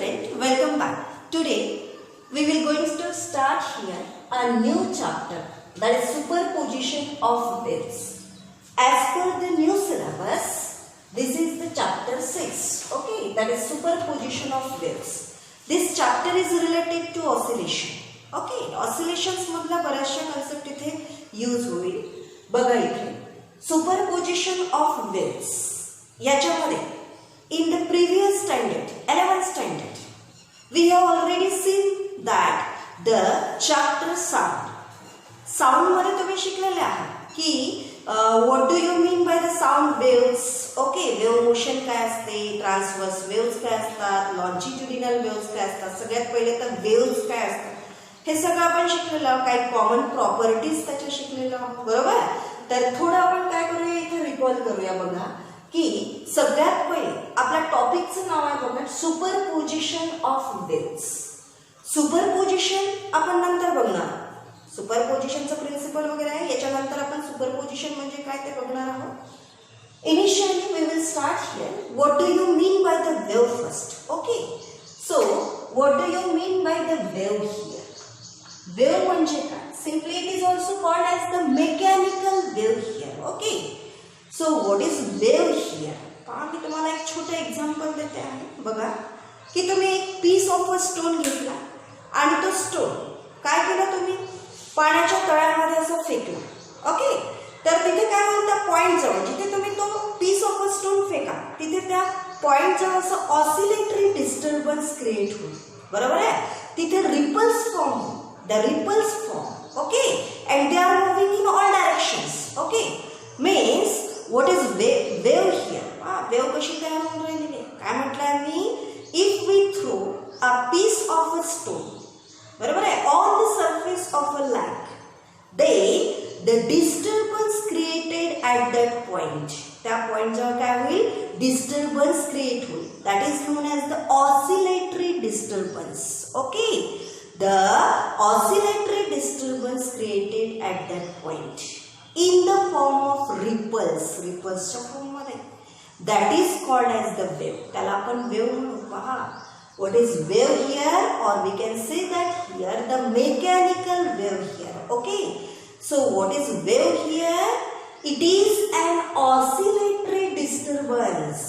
student, welcome back. Today we will going to start here a new chapter, that is superposition of waves. As per the new syllabus, this is the chapter 6. Okay, that is superposition of waves. This chapter is related to oscillation. Okay, oscillations मधला बऱ्याचशा concept इथे use होईल. बघा इथे superposition of waves याच्यामध्ये in the previous standard 11th standard we have already seen that the chapter sound मध्ये तुम्ही शिकलेले आहात की what do you mean by the sound waves. okay, wave motion काय असते, ट्रान्सवर्स वेव्स काय असतात, लॉन्जिट्युडिनल वेव्स काय असतात, सगळ्यात पहिले तर वेव्स काय असतात हे सगळं आपण शिकलेलो आहोत. काही कॉमन प्रॉपर्टीज त्याच्या शिकलेलो आहोत. बरोबर. तर थोडं आपण काय करूया इथे रिकॉल करूया. बघा की सगळ्यात पहिले आपल्या टॉपिकचं नाव आहे बघा सुपरपोजिशन ऑफ वेव्स. सुपरपोजिशन आपण नंतर बघणार. सुपरपोजिशनचं प्रिन्सिपल वगैरे आहे, याच्यानंतर आपण सुपरपोजिशन म्हणजे काय ते बघणार आहोत. Initially we will start here what do you mean by the wave first. Okay, so what do you mean by the wave here. Wave म्हणजे काय? Simply it is also called as the mechanical wave here. Okay, so what is wave here. पहा मी तुम्हाला एक छोटं example देते आहे. बघा की तुम्ही एक पीस ऑफ अ स्टोन घेतला आणि तो स्टोन काय केलं, तुम्ही पाण्याच्या तळ्यामध्ये असं फेकला. ओके, तर तिथे काय होईल, त्या पॉइंट जवळ जिथे तुम्ही तो पीस ऑफ अ स्टोन फेका तिथे त्या पॉइंट जवळ असं ऑसिलेटरी डिस्टर्बन्स क्रिएट होईल. बरोबर आहे. तिथे ripples form, the ripples form. Okay, and they are moving in all directions. Okay, means what is wave here. Wave कशी तयार होऊन राहिली काय म्हटलंय मी, if we throw a piece of a stone, बरोबर आहे, on the surface of a lake, then the disturbance created at that point, त्या पॉइंट जवळ काय होईल, डिस्टर्बन्स क्रिएट होईल. That is known as the oscillatory disturbance. Okay, the oscillatory disturbance created at that point in the form of ripples, रिपल्सच्या फॉर्ममध्ये, that is called as the wave. त्याला आपण wave म्हणू. पहा, what is wave here, or we can say that here the mechanical wave here. Okay, so what is wave here? It is an oscillatory disturbance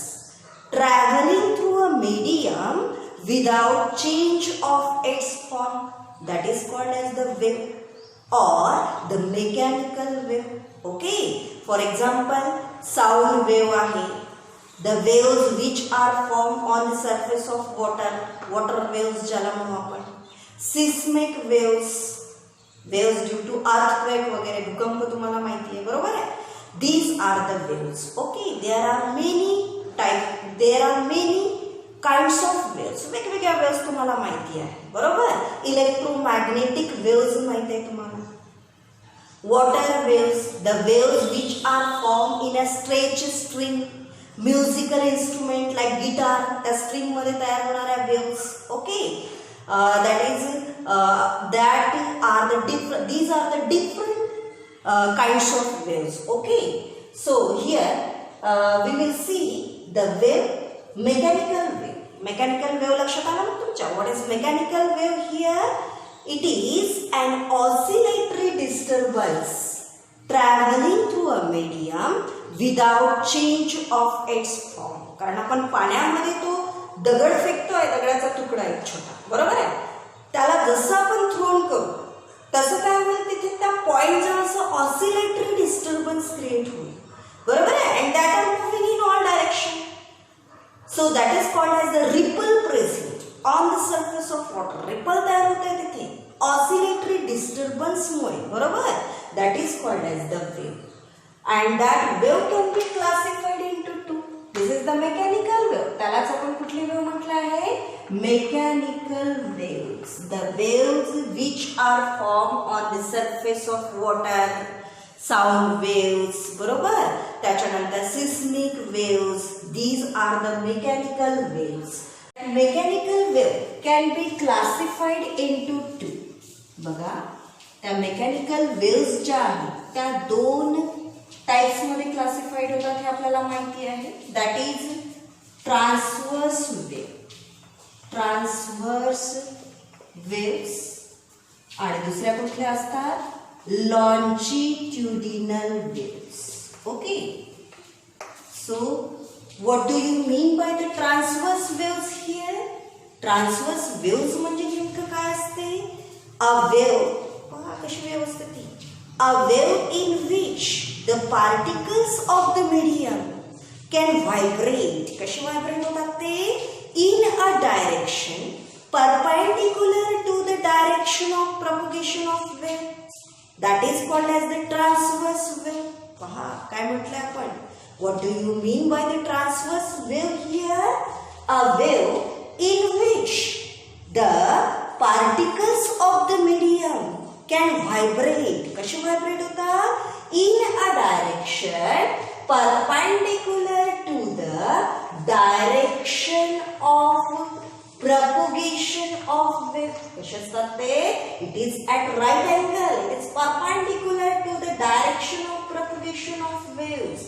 traveling through a medium without change of its form. That is called as the wave or the mechanical wave. Okay, for example sound wave आहे. The waves which are formed on the surface of water, water waves ज्याला म्हणू आपण. Seismic waves, waves due to earthquake वगैरे, भूकंप तुम्हाला माहिती आहे. बरोबर आहे. These are the waves. Okay, there are many kinds of waves. वेगवेगळ्या waves तुम्हाला माहिती आहे. बरोबर. इलेक्ट्रोमॅग्नेटिक waves माहिती आहे तुम्हाला. Water waves, the waves which are formed in a stretched string. Musical instrument like guitar, त्या स्ट्रिंग मध्ये तयार होणाऱ्या waves. Okay, these are the different kinds of waves. Okay, so here we will see the wave, mechanical wave. Mechanical wave लक्षात आलं ना तुमच्या. What is mechanical wave here? It is an oscillatory disturbance traveling through a medium without change of its form. कारण आपण पाण्यामध्ये तो दगड फेकतोय, दगडाचा तुकडा एक छोटा. बरोबर आहे. त्याला जसं आपण थ्रोन करू तसं काय होईल, तिथे त्या पॉइंट जवळ असं ऑसिलेटरी डिस्टर्बन्स क्रिएट होईल. बरोबर आहे. And that are moving in all direction. So that is called as the ripple present on the surface of water. Ripple तयार होत आहे तिथे ऑसिलेटरी डिस्टर्बन्समुळे. बरोबर. That is called as the wave. And that wave can be classified into two. This is the mechanical wave. त्यालाच आपण कुठली wave म्हटलं आहे, mechanical waves. The waves which are formed on the surface of water, sound waves. बरोबर. त्याच्यानंतर seismic waves. These are the mechanical waves. Mechanical wave can be classified into two. बघा, त्या mechanical waves ज्या आहेत त्या दोन टाइप्स मध्ये classified होतात हे आपल्याला माहिती आहे. That is transverse wave. Transverse waves आणि दुसऱ्या कुठल्या असतात longitudinal waves. Okay, so what do you mean by the transverse waves here? Transverse waves म्हणजे नेमकं काय असते? अ वेव्ह, पहा कशी वेव्ह असते ती, a wave in which the particles of the medium can vibrate. कशी व्हायब्रेट होतात ते? in a direction perpendicular to the direction of propagation of wave. That is called as the transverse wave. पहा काय म्हटलं आपण? What do you mean by the transverse wave here? A wave in which the particles of the medium can vibrate. कशी vibrate होतात? In a direction perpendicular to the direction of propagation of wave. कसे असतात ते? It is at right angle. It is perpendicular to the direction of propagation of waves.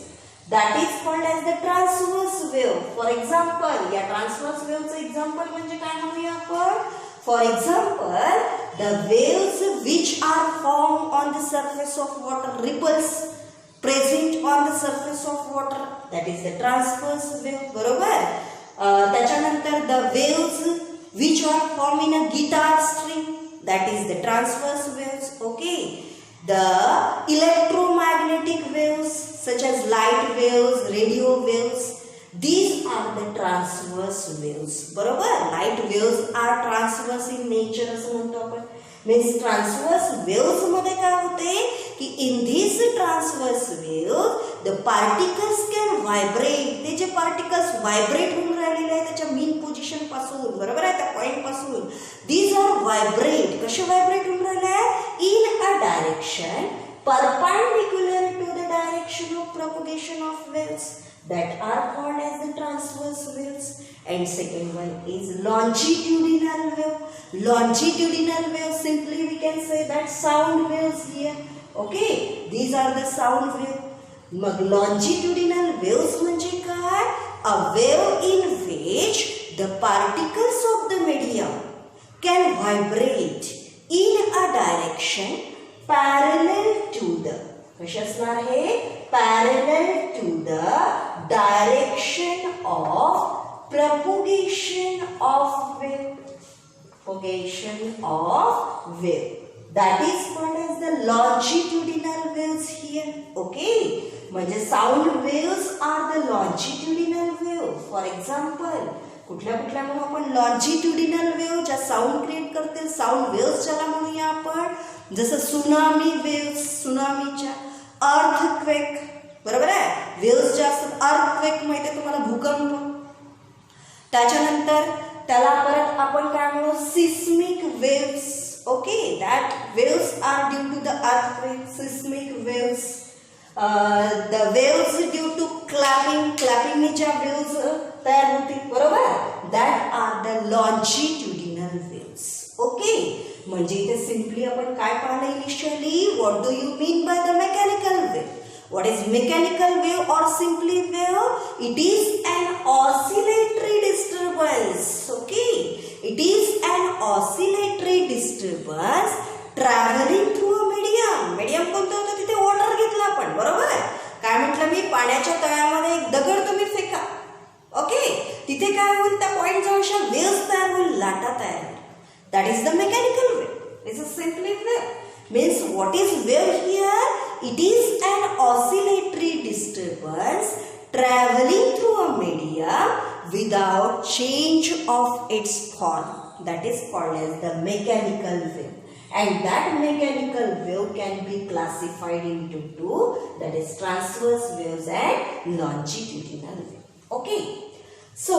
That is called as the transverse wave. For example, या transverse wave चं example म्हणजे काय म्हणूया आपण? For example, the waves which are formed on the surface of water, ripples present on the surface of water, that is the transverse wave. बरोबर? त्याच्यानंतर the waves which are formed in a guitar string, that is the transverse waves. Okay, the electromagnetic waves such as light waves, radio waves, these are the transverse waves. बरोबर? Light waves are transverse in nature असं म्हणतो आपण. Means transverse waves मध्ये काय होते की in these transverse waves the particles can vibrate. ते जे particles vibrate होऊन राहिलेले आहेत त्याच्या mean position पासून, बरोबर आहे, त्या पॉइंट पासून, these are vibrate. कसे vibrate होऊन राहिले आहेत? In a direction perpendicular to the direction of propagation of waves, that are called as the transverse waves. And second one is longitudinal wave. Longitudinal wave, simply we can say that sound waves here. Okay, these are the sound wave. मग longitudinal waves म्हणजे काय? A wave in which the particles of the medium can vibrate in a direction parallel to the, कसे असणार आहे? Parallel to the direction of propagation of wave. Propagation of wave. That is called as the longitudinal waves here. Okay. म्हणजे sound waves are the longitudinal wave. For example, कुठल्या कुठल्या म्हणून आपण longitudinal wave ज्या sound create करतील, sound waves ज्याला म्हणूया आपण, जसं सुनामी वेव्स, सुनामीच्या, अर्थक्वेक, बरोबर आहे, वेव्स ज्या असतात, अर्थक्वेक माहिती आहे तुम्हाला, भूकंप. त्याच्यानंतर त्याला परत आपण काय म्हणू? Seismic waves. Okay, that waves are due to the earthquake, seismic waves. The waves due to clapping, क्लॅपिंगने ज्या वेव्स तयार होतील, बरोबर, that are the longitudinal waves. Okay, म्हणजे इथे सिम्पली आपण काय पाहिलं initially? What do you mean by the mechanical wave? What is mechanical wave or simply wave? It is an oscillatory disturbance. Okay, it is an oscillatory disturbance traveling through a medium. Medium कोणतं होतं? तिथे water घेतला आपण, बरोबर? काय म्हटलं मी? पाण्याच्या तळ्यामध्ये एक दगड तुम्ही फेका. ओके, तिथे काय होईल? त्या पॉइंट जवळ अशा वेव्स तयार होईल, लाटा तयार होईल. That is the mechanical wave. This is simply wave. Means what is wave here? It is an oscillatory disturbance traveling through a medium without change of its form. That is called as the mechanical wave. And that mechanical wave can be classified into two, that is transverse waves and longitudinal wave. Okay. So,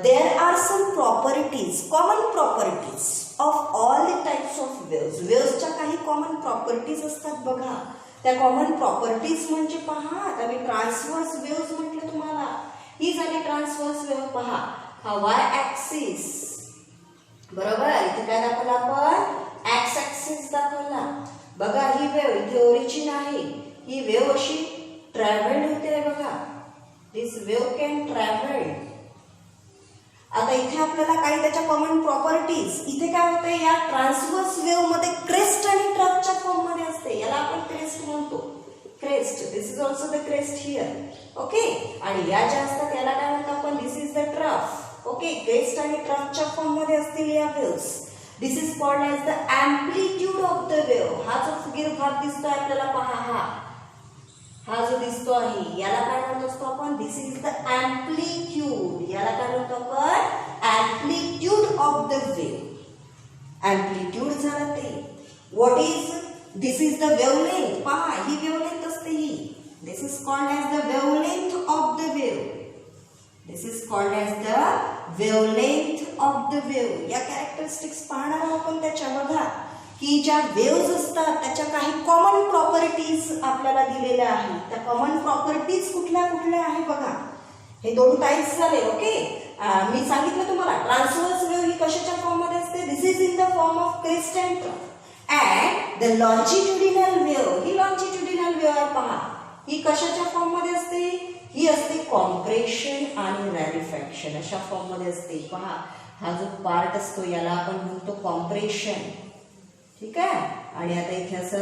there are some properties, common properties of all the types of waves. Waves च्या काही common properties असतात बघा. त्या common properties म्हणजे पहा, आता मी transverse waves म्हटलं तुम्हाला. ही झाली transverse wave. पहा, हा y axis, बरोबर, इथे काय दाखवला आपण? x axis दाखवला. बघा, ही वेव्ह इथे ओरिजिन आहे. ही वेव्ह अशी ट्रॅव्हल होते बघा. This wave can travel आता इथे आपल्याला काही त्याच्या कॉमन प्रॉपर्टीज, इथे काय होते या ट्रान्सव्हर्स वेव्ह मध्ये क्रेस्ट आणि ट्रफच्या फॉर्म मध्ये असते, याला आपण क्रेस्ट म्हणतो. Crest, this is also the crest here. Okay, आणि या ज्या असतात याला काय म्हणतो आपण, this is the trough. Okay, crest आणि ट्रफच्या फॉर्म मध्ये असतील या waves. This is called as the amplitude of the wave. हा जो फुगीर भाग दिसतोय आपल्याला पहा, हा जो दिसतो आहे याला काय म्हणतो असतो आपण, दिस इज द एम्प्लिट्यूड. याला काय म्हणतो आपण, amplitude of the wave. Amplitude झालं ते. What is, this is the wavelength. पहा, ही वेव्हलेंथ असते ही. This is called as the wavelength of the wave. This is called as the wavelength of the wave. या कॅरेक्टरिस्टिक्स पाहणार आहोत आपण त्याच्या. बघा की ज्या वेव्हज असतात त्याच्या काही कॉमन प्रॉपर्टीज आपल्याला दिलेल्या आहेत. त्या कॉमन प्रॉपर्टीज कुठल्या कुठल्या आहे बघा. हे दोन टाइप्स झाले. ओके, मी सांगितलं तुम्हाला ट्रान्सव्हर्स वेव्ह ही कशाच्या फॉर्म मध्ये असते, this is in the form of crest and trough. And the longitudinal wave, ही लॉन्जिट्युडिनल वेव्ह आहे पहा, ही कशाच्या फॉर्म मध्ये असते, ही असते कॉम्प्रेशन आणि रॅरिफॅक्शन अशा फॉर्म मध्ये असते. पहा, हा जो पार्ट असतो याला आपण म्हणतो कॉम्प्रेशन. ठीक आहे, आणि आता इथे असं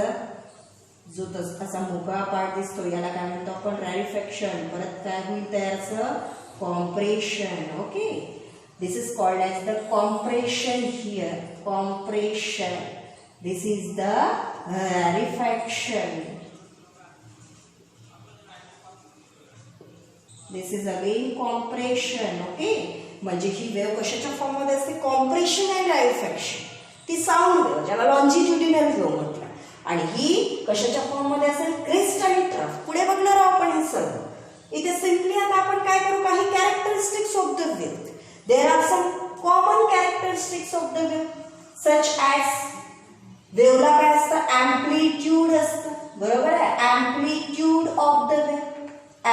जो असा मोकळा पार्ट दिसतो याला काय म्हणतो आपण, रॅरिफॅक्शन. परत काय होईल तयार, compression. Okay, this is called as the compression here, compression. This is the rarefaction. This is again compression. Okay, म्हणजे ही वेव्ह कशाच्या फॉर्म मध्ये असते, कॉम्प्रेशन अँड रॅरिफॅक्शन. ती साऊंड वेव्ह ज्याला लॉन्जिट्युडिनल वेव्ह म्हटलं. आणि ही कशाच्या फॉर्म मध्ये असेल, क्रेस्ट आणि ट्रफ. पुढे बघणार आहोत आपण हे सर्व. इथे सिम्पली आता आपण काय करू, काही characteristics of the wave. There are some common characteristics of the wave, such as वेव्हला काय असतं, एम्प्लिट्यूड असतं. बरोबर आहे, amplitude of the wave.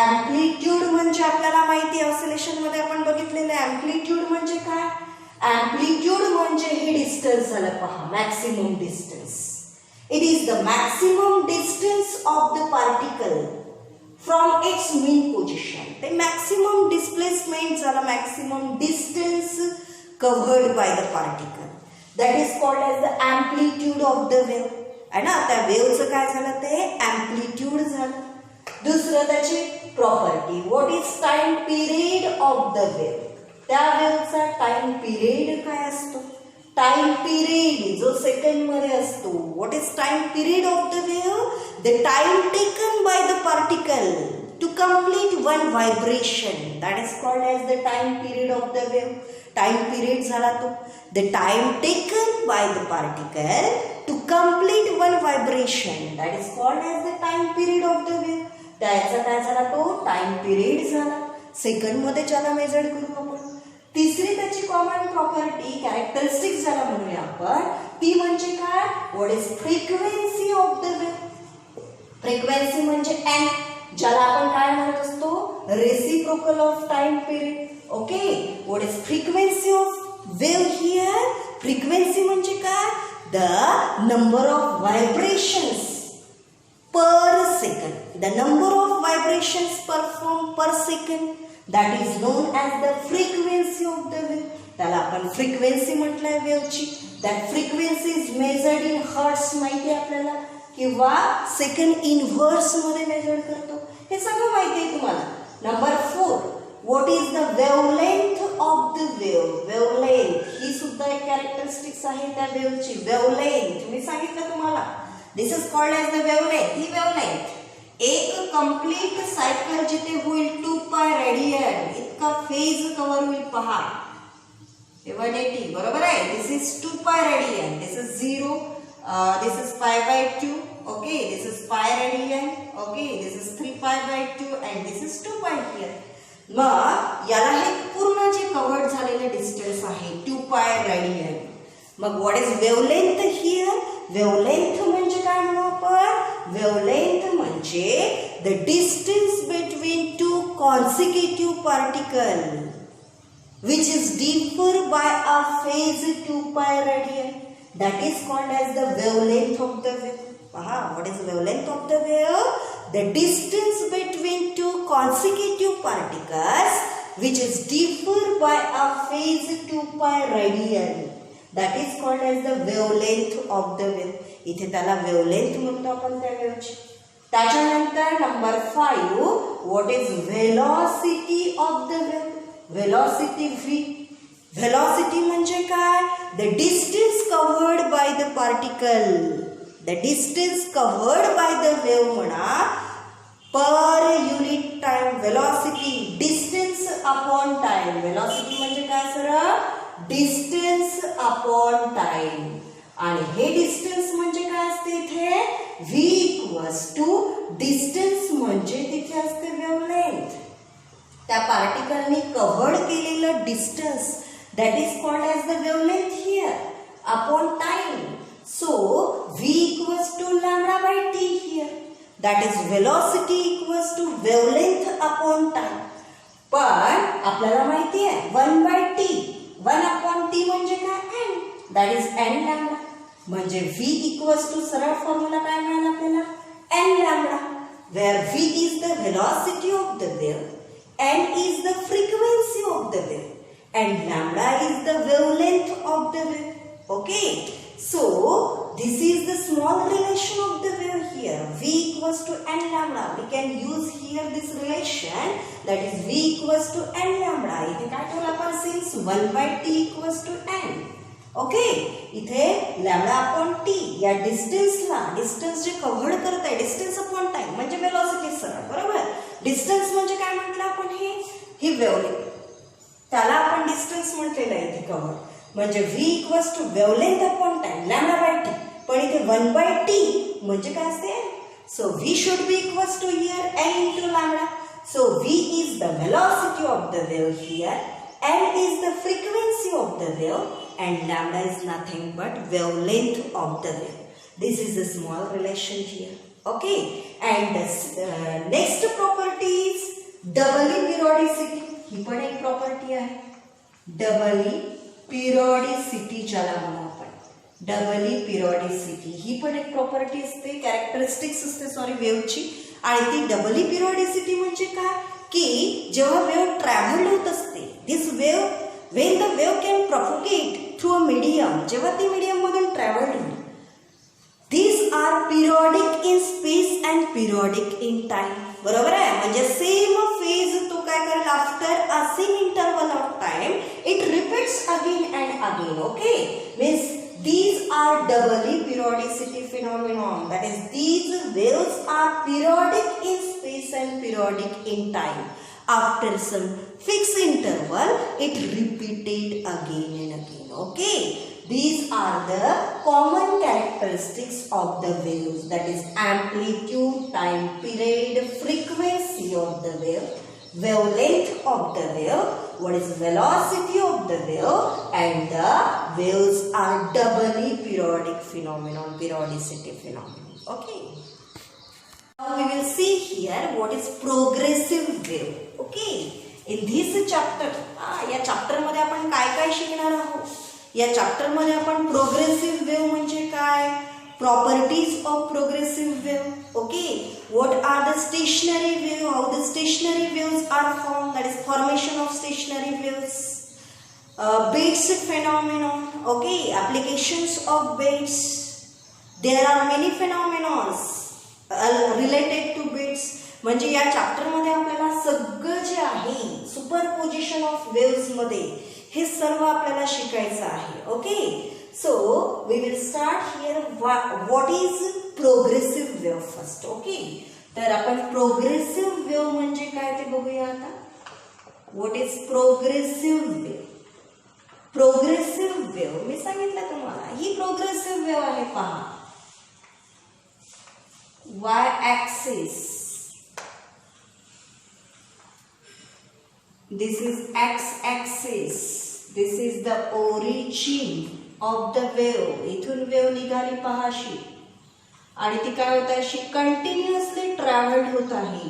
Amplitude म्हणजे आपल्याला माहिती आहे, ऑसिलेशन मध्ये आपण बघितलेलं आहे. एम्प्लिट्यूड म्हणजे काय, एम्प्लिट्यूड म्हणजे हे डिस्टन्स झालं पहा, maximum distance. It is the maximum distance of the particle from its mean position. ते मॅक्सिमम डिस्प्लेसमेंट झालं, maximum distance covered by the particle. That is called as the amplitude of the wave. आहे ना, त्या वेव्हचं काय झालं, ते amplitude झालं. दुसरं त्याची property, what is time period of the wave. त्या वेव्हचा टाइम पिरियड काय असतो, टाइम पिरियड जो सेकंड मध्ये असतो. What is time period of the wave, the time taken by the particle to complete one vibration. That is called as the time period of the wave. Time period झाला तो, the time taken by the particle to complete one vibration. That is called as the time period of the wave. त्याचा काय झाला, तो time period झाला, second मध्ये ज्याला major करू आपण. तिसरी त्याची कॉमन प्रॉपर्टी, कॅरेक्टरिस्टिक्स ज्याला म्हणूया आपण, ती म्हणजे काय, what is frequency of the wave. Frequency म्हणजे एन, ज्याला आपण काय म्हणत असतो, reciprocal of time period. Okay, what is frequency of wave here. Frequency म्हणजे काय, the number of vibrations per second, the number of vibrations performed per second, that is known as the frequency of the wave. त्याला आपण frequency म्हटलंय वेव्हची. That frequency is measured in hertz, माहिती आहे आपल्याला, किंवा सेकंड इनव्हर्स मध्ये major करतो. हे सगळं माहिती आहे तुम्हाला. Number 4, what is the wavelength of the wave. Wavelength ही सुद्धा एक कॅरेक्टरिस्टिक्स आहे त्या वेव्हची. वेव्हलेंथ मी सांगितलं तुम्हाला, this is called as the wavelength. ही वेव्हलेंथ एक कंप्लीट सायकल जिथे होईल 2π रेडियन इतका फेज कव्हर होईल पहा. 180 बरोबर आहे. This is 2π radian, this is 0, this is π/2. Okay, this is π radian. Okay, this is 3π/2 and this is 2π here. मग याला हे पूर्ण जे कव्हर्ड झालेले डिस्टन्स आहे 2π रेडियन. मग what is wavelength here. Wavelength म्हणजे काय म्हणू आपण, वेव्हलेंथ म्हणजे the distance between two consecutive particle which is differ by a phase 2π radian. That is called as the wavelength of the wave. What is the wavelength of the wave? The distance between two consecutive particles which is differ by a phase 2 pi radiani. That is called as the wavelength of the wave. इथे त्याला wavelength म्हणतो आपण त्या वेव्हची. त्याच्यानंतर number 5, what is velocity of the wave? Velocity v. Velocity म्हणजे काय? The distance covered by the particle. The distance covered by the wave म्हणा per unit time. Velocity distance upon time. Velocity म्हणजे काय सरळ? Distance upon time. आणि हे distance म्हणजे काय असते इथे? v equals to डिस्टन्स म्हणजे तिथे असते वेव्हलेंथ. त्या पार्टिकलनी कव्हर्ड केलेलं distance that is called as the wavelength here upon time. So v equals to lambda by t here. That is velocity equals to wavelength upon time. पण आपल्याला माहिती आहे 1 by t. 1 upon t म्हणजे काय? n. That is n lambda. म्हणजे v equals to सरळ formula काय मिळाला आपल्याला? n lambda. Where v is the velocity of the wave, n is the frequency of the wave, and lambda is the wavelength of the wave. Okay, so this is the small relation of the wave here. V equals to n lambda. We can use here this relation, that is v equals to n lambda. इथे काय ठेवलं आपण? since 1 by t equals to n. Okay, इथे lambda upon T या डिस्टन्सला, distance जे covered करत आहे, distance upon time म्हणजे वेलोसिटी सरळ, बरोबर. डिस्टन्स म्हणजे काय म्हटलं आपण? ही वेव्हलेंथ, त्याला आपण डिस्टन्स म्हटलेलं आहे इथे कव्हर. म्हणजे v equals to wavelength upon time lambda by T. पण इथे 1 बाय टी म्हणजे काय असते? So v should be equals to here n into lambda. So v is the velocity of the wave here, n is the frequency of the wave, and lambda is nothing but wavelength of the wave. This is the small relation here. Okay, and next property is doubly periodicity. ही पण एक property आहे. डबली पिरियॉडिसिटी ज्याला म्हणू आपण, डबली पिरियॉडिसिटी ही पण एक property असते, characteristics असते सॉरी वेव्हची. आणि ती डबली पिरियॉडिसिटी म्हणजे काय? की जेव्हा वेव्ह ट्रॅव्हल होत असते, दिस wave when the wave can propagate through a medium, जेव्हा ती मीडियम मधून ट्रॅव्हल होईल, these are periodic in space and periodic in time. बरोबर आहे. म्हणजे सेम फेज तो काय करेल, after a same interval of time it repeats again and again. Okay, means these are doubly periodicity phenomenon. That is, these waves are periodic in space and periodic in time. After some fixed interval, it repeated again and again. Okay, these are the common characteristics of the waves. That is, amplitude, time period, frequency of the wave, wavelength of the wave, what is velocity of the wave, and the waves are doubly periodic phenomenon, periodicity phenomenon. Okay. Now we will see here what is progressive wave. Okay, in this chapter, या chapter मध्ये आपण काय काय शिकणार आहोत? या chapter मध्ये आपण प्रोग्रेसिव्ह वेव्ह म्हणजे काय, properties of progressive wave. Okay, what are the stationary wave, how the stationary waves are form, that is formation of stationary waves, beats phenomenon. Okay, applications of baits. There are many phenomena related to baits. म्हणजे या chapter मध्ये आपल्याला सगळं जे आहे superposition of waves मध्ये हे सर्व आपल्याला शिकायचं आहे. Okay, so we will start here. What is progressive wave first. Okay, तर आपण प्रोग्रेसिव्ह वेव्ह म्हणजे काय ते बघूया आता. What is progressive wave. Progressive wave मी सांगितलं तुम्हाला, ही प्रोग्रेसिव्ह वेव्ह आहे. पहा, y axis, this is x axis, this is the origin of the wave. इथून वेव्ह निघाली पहाशी आणि ती काय होत आहे, कंटिन्युअसली ट्रॅव्हल्ड होत आहे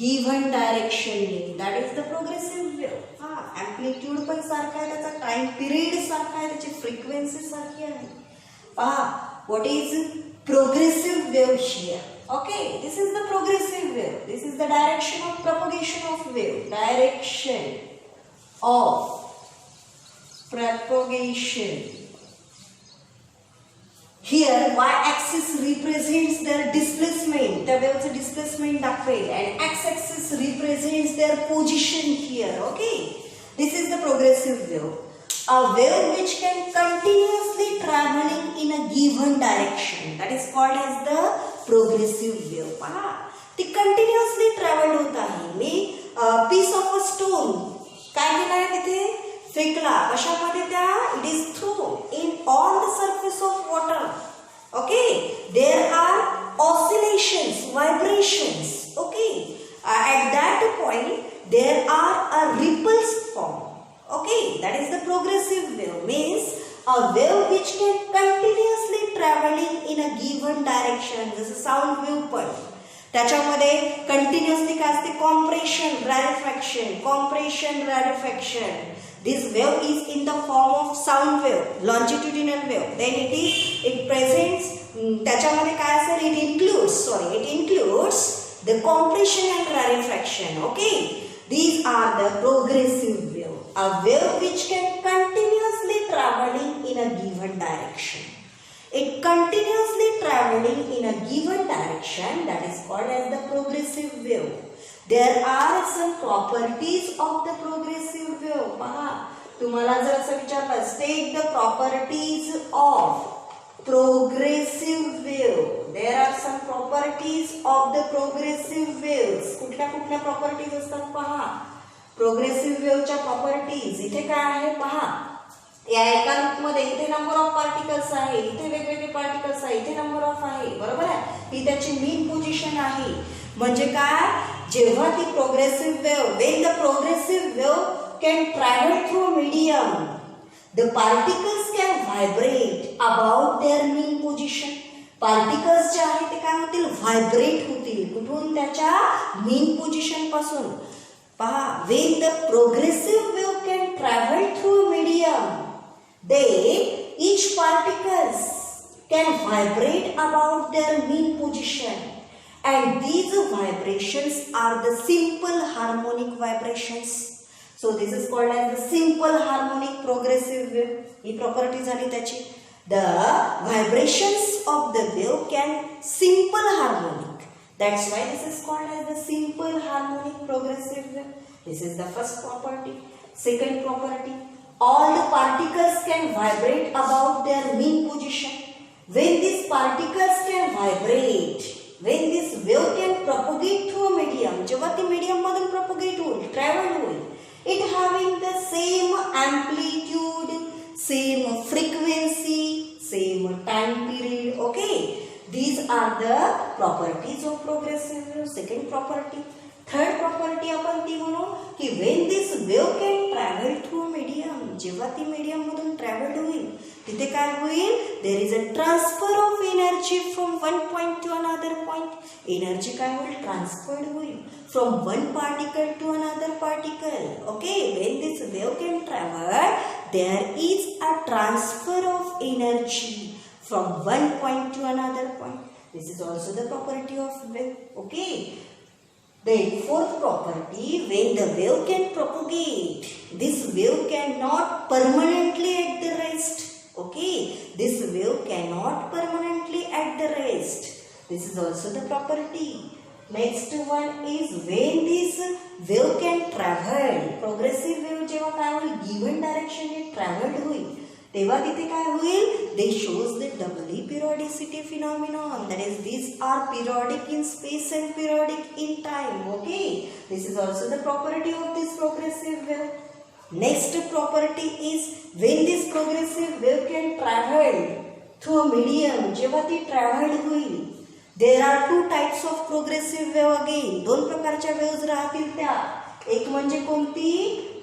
गिव्हन डायरेक्शनने. That is the progressive wave. हा, एम्प्लिट्यूड पण सारखा आहे, त्याचा टाइम पिरियड सारखा आहे, त्याची फ्रिक्वेन्सी सारखी आहे. पहा, what is progressive wave here. Okay, this is the progressive wave. This is is the direction of propagation of wave. Direction of propagation. Here y-axis represents their displacement. The wave's displacement दाखवेल and x-axis represents their position here. Okay. This is the progressive wave. A wave which can continuously traveling in a given direction. That is called as the progressive wave. पहा, ती continuously traveled होत आहे. मी piece of a stone काय केलं आहे तिथे फेकला. कशामध्ये त्या it is thrown in on the surface of water. Okay, there are oscillations, vibrations. Okay, at that point there are a ripples form. Okay, that is the progressive wave. Means a wave which can continuously traveling in a given direction. This is sound wave पण त्याच्यामध्ये continuously काय असते compression, rarefaction. This wave is in the form of sound wave, longitudinal wave. Then it presents त्याच्यामध्ये काय असेल it includes the compression and rarefaction. Okay, these are the progressive wave. A wave which can continuously traveling in a given direction. It continuously traveling in a given direction, that is called as the progressive wave. There are some properties of the progressive wave. पहा, तुम्हाला जर असं विचारलं state the properties of progressive wave. There are some properties of the progressive waves. कुठल्या properties असतात पहा. Progressive वेव्हच्या properties इथे काय आहे पहा. या एका लूपमध्ये इथे नंबर ऑफ पार्टिकल्स आहे, इथे वेगवेगळे पार्टिकल्स आहे, इथे नंबर ऑफ आहे. बरोबर आहे. ही त्याची मीन पोझिशन आहे. म्हणजे काय, जेव्हा ती progressive wave when the progressive wave can travel through medium, the particles can vibrate about their mean position. Particles जे आहे ते काय होतील, व्हायब्रेट होतील. कुठून, त्याच्या मीन पोझिशन पासून. पहा, when the progressive wave can travel through medium, then each particles can vibrate about their mean position, and these vibrations are the simple harmonic vibrations. So this is called as the simple harmonic progressive wave. He property झाली त्याची. The vibrations of the wave can simple harmonic. That's why this is called as the simple harmonic progressive wave. This is the first property. Second property, all the particles can vibrate about their mean position. When these particles can vibrate, when this wave can propagate through a medium, जेव्हा ती medium मधून propagate होईल, travel होईल, it having the same amplitude, same frequency, same time period. Okay, these are the properties of progressive wave. Second property. Third property आपण ती म्हणू की when this wave can travel through a medium, जेव्हा ती medium मधून travel होईल, तिथे काय होईल, there is a transfer of energy from one point to another point. Energy काय होईल, transferred होईल from one particle to another particle. Okay, when this wave can travel, there is a transfer of energy from one point to another point. This is also the property of wave. Okay. Then fourth property, when the wave can propagate, this wave cannot permanently at the rest. Okay, this wave cannot permanently at the rest. This is also the property. Next one is when this wave can travel. Progressive wave जेव्हा काय होईल, given direction ने traveled होईल, तेव्हा तिथे काय होईल, they shows the doubly periodicity phenomenon. That is, these are periodic in space and periodic in time. Okay, this is also the property of this progressive wave. Next property is when this progressive wave can travel through a medium, जेव्हा ती traveled होईल. There are two types of progressive wave again. दोन प्रकारच्या waves राहतील त्या. एक म्हणजे कोणती,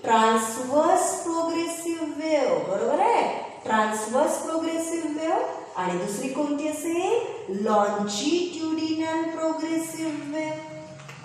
ट्रान्सवर्स प्रोग्रेसिव्ह वेव्ह. बरोबर आहे, ट्रान्सवर्स प्रोग्रेसिव्ह वेव्ह. आणि दुसरी कोणती असेल, longitudinal progressive wave.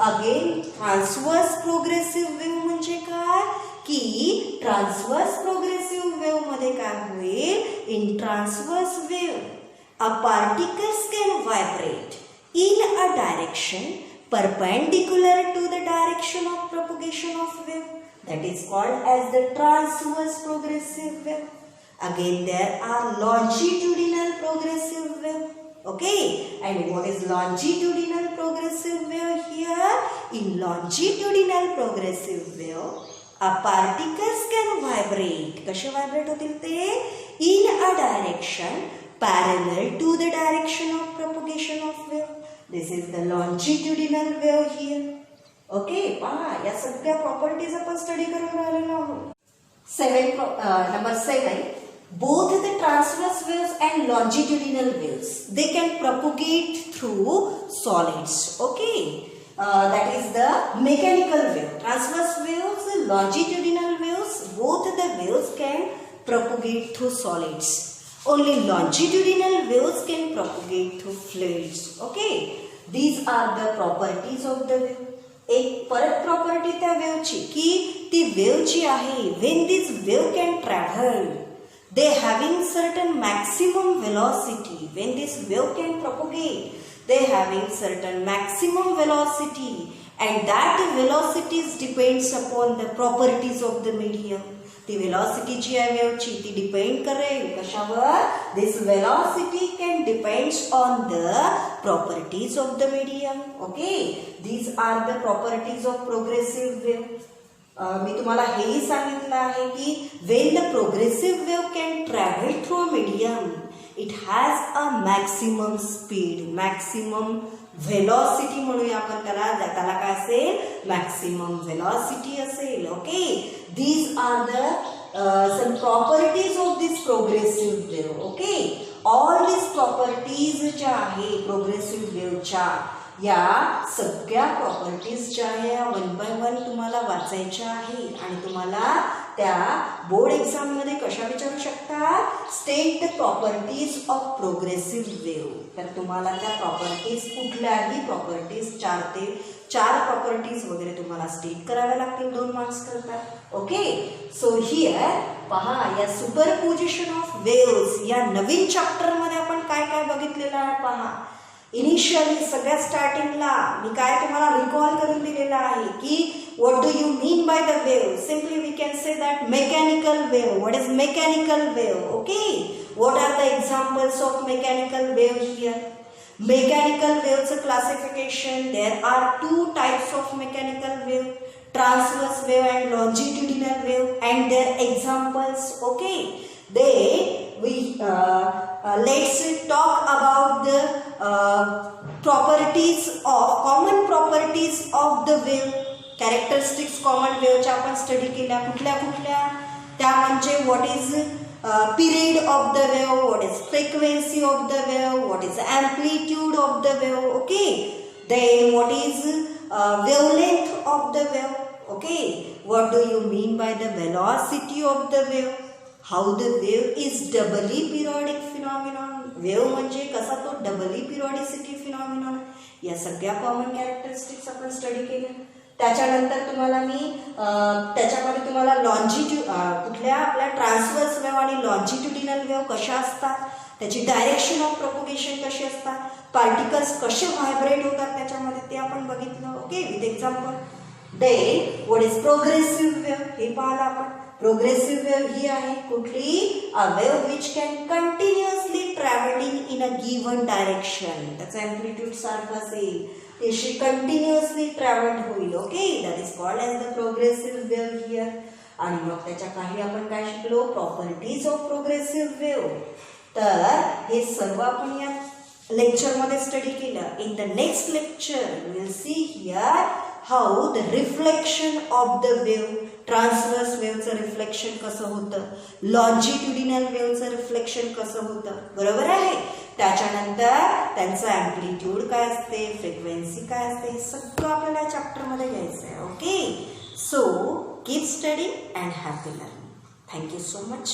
Again transverse progressive wave म्हणजे काय की ट्रान्सवर्स प्रोग्रेसिव्ह वेव्ह मध्ये काय होईल, in transverse wave a particles can vibrate in a direction perpendicular to the direction of propagation of wave. That is called as the transverse progressive wave. Again, there are longitudinal progressive wave. Okay, and what is longitudinal progressive wave here? In longitudinal progressive wave, particles can vibrate. कसे vibrate होतील ते? In a direction parallel to the direction of propagation of wave. This is the longitudinal wave here. Okay, पहा या सगळ्या properties आपण study करून राहिलेलो आहोत. Number 7. Both the transverse waves and longitudinal waves, they can propagate through solids. Okay, that is the mechanical wave. Transverse waves, longitudinal waves, both the waves can propagate through solids. Only longitudinal waves can propagate through fluids. Okay, these are the properties of the wave. एक परत property त्या वेव्हची की ती wave जी आहे, when this wave can travel, they having certain maximum velocity. When this wave can propagate, they having certain maximum velocity, and that velocity depends upon the properties of the medium. ती velocity जी आहे वेव्हची ती depend करेल कशावर? This velocity can depends on the properties of the medium. Okay, these are the properties of progressive wave. मी तुम्हाला हेही सांगितलं आहे की when the progressive wave can travel through a medium, it has a maximum speed, maximum velocity म्हणूया आपण त्याला काय असेल? maximum velocity असेल. Okay, these are the some properties of this progressive wave. Okay, all these properties ज्या आहे progressive wave च्या, या सगळ्या प्रॉपर्टीज ज्या आहे 1 by 1 तुम्हाला वाचायच्या आहेत आणि तुम्हाला त्या बोर्ड एक्झाम मध्ये कशा विचारू शकतात? State the properties of progressive wave. तर तुम्हाला त्या प्रॉपर्टीज कुठल्याही प्रॉपर्टीज 4 ते 4 प्रॉपर्टीज वगैरे तुम्हाला स्टेट कराव्या लागतील 2 मार्क्स करता. ओके, सो हियर पहा या सुपरपोजिशन ऑफ वेव्हज या नवीन चॅप्टर मध्ये आपण काय काय बघितलेलं आहे पहा. इनिशियली सगळ्या स्टार्टिंगला मी काय तुम्हाला रिकॉल करून दिलेला आहे की what do you mean by the wave. Simply we can say that mechanical wave. What is mechanical wave? Okay, what are the examples of mechanical wave here? Mechanical वेव्हचं classification, there are 2 types of mechanical wave, transverse wave and longitudinal wave, and their examples. Okay, let's talk about the properties of common properties of the wave. Characteristics common wave च्या आपण study केल्या. कुठल्या त्या म्हणजे what is period of the wave, what is frequency of the wave, what is amplitude of the wave. Okay, then what is wavelength of the wave. Okay, what do you mean by the velocity of the wave? How the wave is doubly periodic phenomenon. Wave म्हणजे कसा तो doubly periodicity phenomenon. या सगळ्या common characteristics आपण study केल्या. त्याच्यानंतर तुम्हाला मी त्याच्यामध्ये तुम्हाला कुठल्या आपल्या ट्रान्सवर्स वेव्ह आणि लॉन्जिट्युडिनल वेव्ह कशा असतात, त्याची डायरेक्शन ऑफ प्रोपगेशन कशी असतात, पार्टिकल्स कसे व्हायब्रेट होतात त्याच्यामध्ये ते आपण बघितलं. Okay, with example. Then what is progressive wave हे पाहिलं आपण. प्रोग्रेसिव्ह वेव्ह ही आहे कुठली? A wave which can continuously travelling in a given direction. त्याचा अँप्लिट्यूड सारखा असेल, त्याशी कंटिन्युअसली ट्रॅव्हल होईल. Okay, that is called as the progressive wave here. आणि मग त्याच्या काही आपण काय शिकलो? Properties of progressive wave. तर हे सर्व आपण या लेक्चर मध्ये स्टडी केलं. In the next lecture we will see here how the reflection of the wave, transverse वेव्हचं रिफ्लेक्शन कसं होतं, लॉन्जिट्युडिनल वेव्हचं रिफ्लेक्शन कसं होतं. बरोबर आहे. त्याच्यानंतर त्यांचं अँप्लिट्यूड काय असते, फ्रिक्वेन्सी काय असते, हे सगळं आपल्याला चॅप्टर मध्ये घ्यायचं आहे. Okay, so keep study and happy learning. Thank you so much.